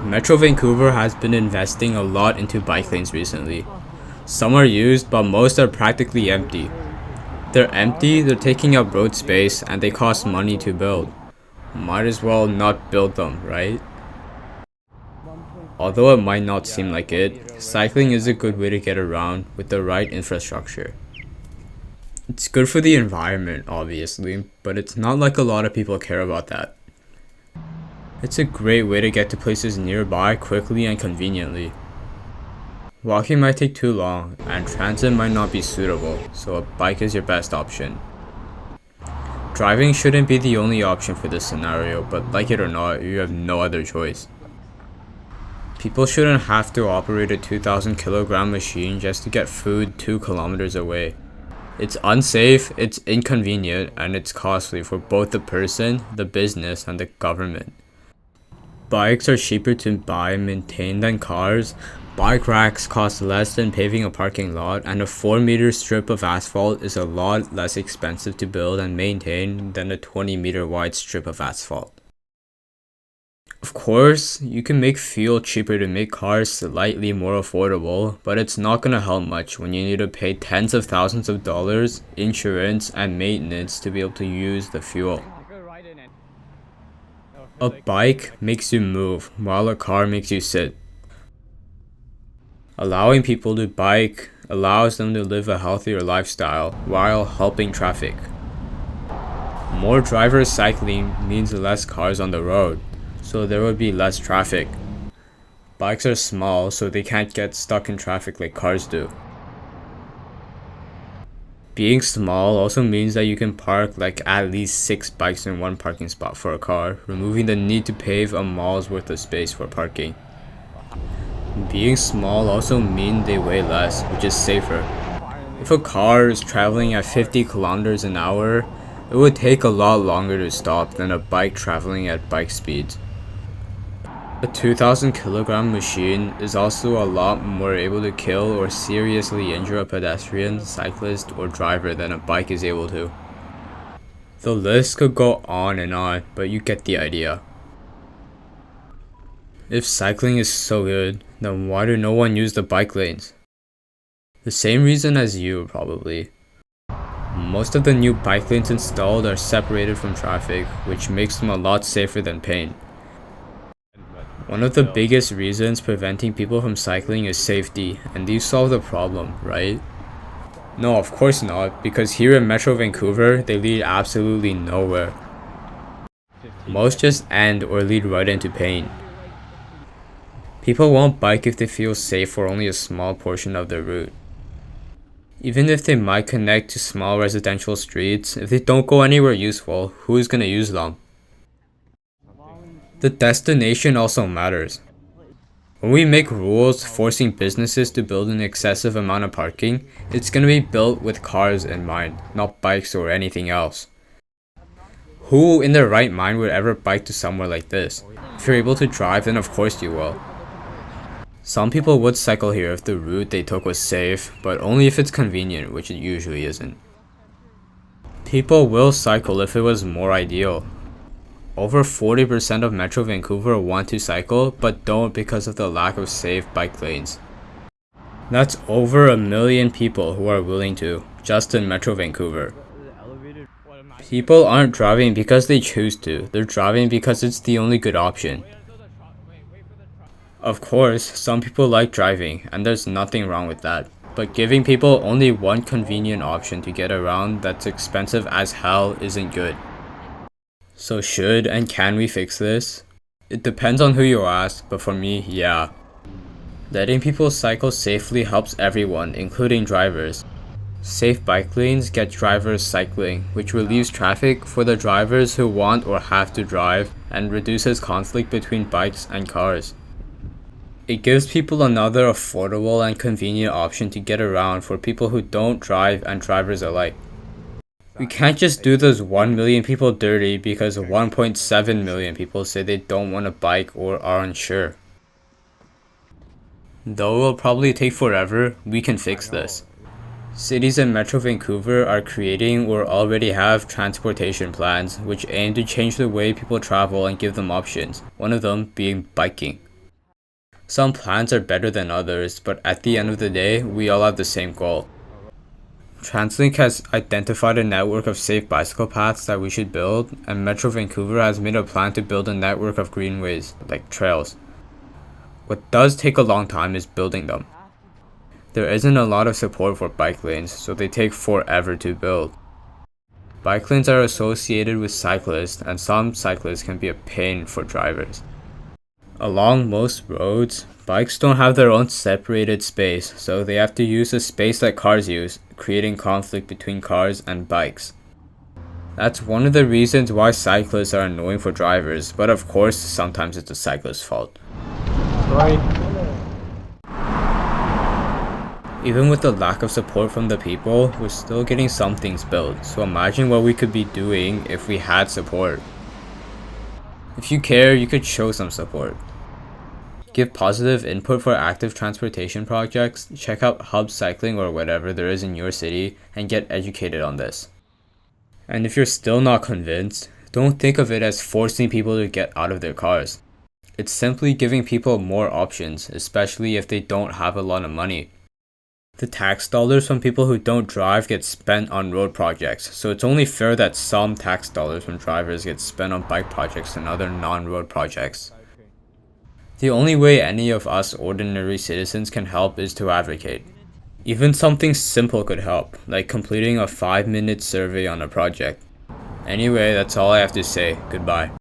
Metro Vancouver has been investing a lot into bike lanes recently. Some are used, but most are practically empty. They're empty, they're taking up road space, and they cost money to build. Might as well not build them, right? Although it might not seem like it, cycling is a good way to get around with the right infrastructure. It's good for the environment, obviously, but it's not like a lot of people care about that. It's a great way to get to places nearby quickly and conveniently. Walking might take too long, and transit might not be suitable, so a bike is your best option. Driving shouldn't be the only option for this scenario, but like it or not, you have no other choice. People shouldn't have to operate a 2,000 kilogram machine just to get food 2 kilometers away. It's unsafe, it's inconvenient, and it's costly for both the person, the business, and the government. Bikes are cheaper to buy and maintain than cars. Bike racks cost less than paving a parking lot, and a 4-meter strip of asphalt is a lot less expensive to build and maintain than a 20-meter wide strip of asphalt. Of course, you can make fuel cheaper to make cars slightly more affordable, but it's not gonna help much when you need to pay tens of thousands of dollars, insurance, and maintenance to be able to use the fuel. A bike makes you move, while a car makes you sit. Allowing people to bike allows them to live a healthier lifestyle while helping traffic. More drivers cycling means less cars on the road, so there would be less traffic. Bikes are small, so they can't get stuck in traffic like cars do. Being small also means that you can park like at least 6 bikes in one parking spot for a car, removing the need to pave a mall's worth of space for parking. Being small also means they weigh less, which is safer. If a car is traveling at 50 kilometers an hour, it would take a lot longer to stop than a bike traveling at bike speeds. A 2,000 kilogram machine is also a lot more able to kill or seriously injure a pedestrian, cyclist, or driver than a bike is able to. The list could go on and on, but you get the idea. If cycling is so good, then why do no one use the bike lanes? The same reason as you, probably. Most of the new bike lanes installed are separated from traffic, which makes them a lot safer than paint. One of the biggest reasons preventing people from cycling is safety, and these solve the problem, right? No, of course not, because here in Metro Vancouver, they lead absolutely nowhere. Most just end or lead right into paint. People won't bike if they feel safe for only a small portion of their route. Even if they might connect to small residential streets, if they don't go anywhere useful, who's gonna use them? The destination also matters. When we make rules forcing businesses to build an excessive amount of parking, it's gonna be built with cars in mind, not bikes or anything else. Who in their right mind would ever bike to somewhere like this? If you're able to drive, then of course you will. Some people would cycle here if the route they took was safe, but only if it's convenient, which it usually isn't. People will cycle if it was more ideal. Over 40% of Metro Vancouver want to cycle, but don't because of the lack of safe bike lanes. That's over 1 million people who are willing to, just in Metro Vancouver. People aren't driving because they choose to, they're driving because it's the only good option. Of course, some people like driving, and there's nothing wrong with that, but giving people only one convenient option to get around that's expensive as hell isn't good. So should and can we fix this? It depends on who you ask, but for me, yeah. Letting people cycle safely helps everyone, including drivers. Safe bike lanes get drivers cycling, which relieves traffic for the drivers who want or have to drive, and reduces conflict between bikes and cars. It gives people another affordable and convenient option to get around for people who don't drive and drivers alike. We can't just do those 1 million people dirty because 1.7 million people say they don't want a bike or are unsure. Though it will probably take forever, we can fix this. Cities in Metro Vancouver are creating or already have transportation plans which aim to change the way people travel and give them options, one of them being biking. Some plans are better than others, but at the end of the day, we all have the same goal. TransLink has identified a network of safe bicycle paths that we should build, and Metro Vancouver has made a plan to build a network of greenways, like trails. What does take a long time is building them. There isn't a lot of support for bike lanes, so they take forever to build. Bike lanes are associated with cyclists, and some cyclists can be a pain for drivers. Along most roads, bikes don't have their own separated space, so they have to use the space that cars use, creating conflict between cars and bikes. That's one of the reasons why cyclists are annoying for drivers, but of course, sometimes it's the cyclist's fault. Sorry. Even with the lack of support from the people, we're still getting some things built, so imagine what we could be doing if we had support. If you care, you could show some support. Give positive input for active transportation projects, check out hub cycling or whatever there is in your city, and get educated on this. And if you're still not convinced, don't think of it as forcing people to get out of their cars. It's simply giving people more options, especially if they don't have a lot of money. The tax dollars from people who don't drive get spent on road projects, so it's only fair that some tax dollars from drivers get spent on bike projects and other non-road projects. The only way any of us ordinary citizens can help is to advocate. Even something simple could help, like completing a 5-minute survey on a project. Anyway, that's all I have to say. Goodbye.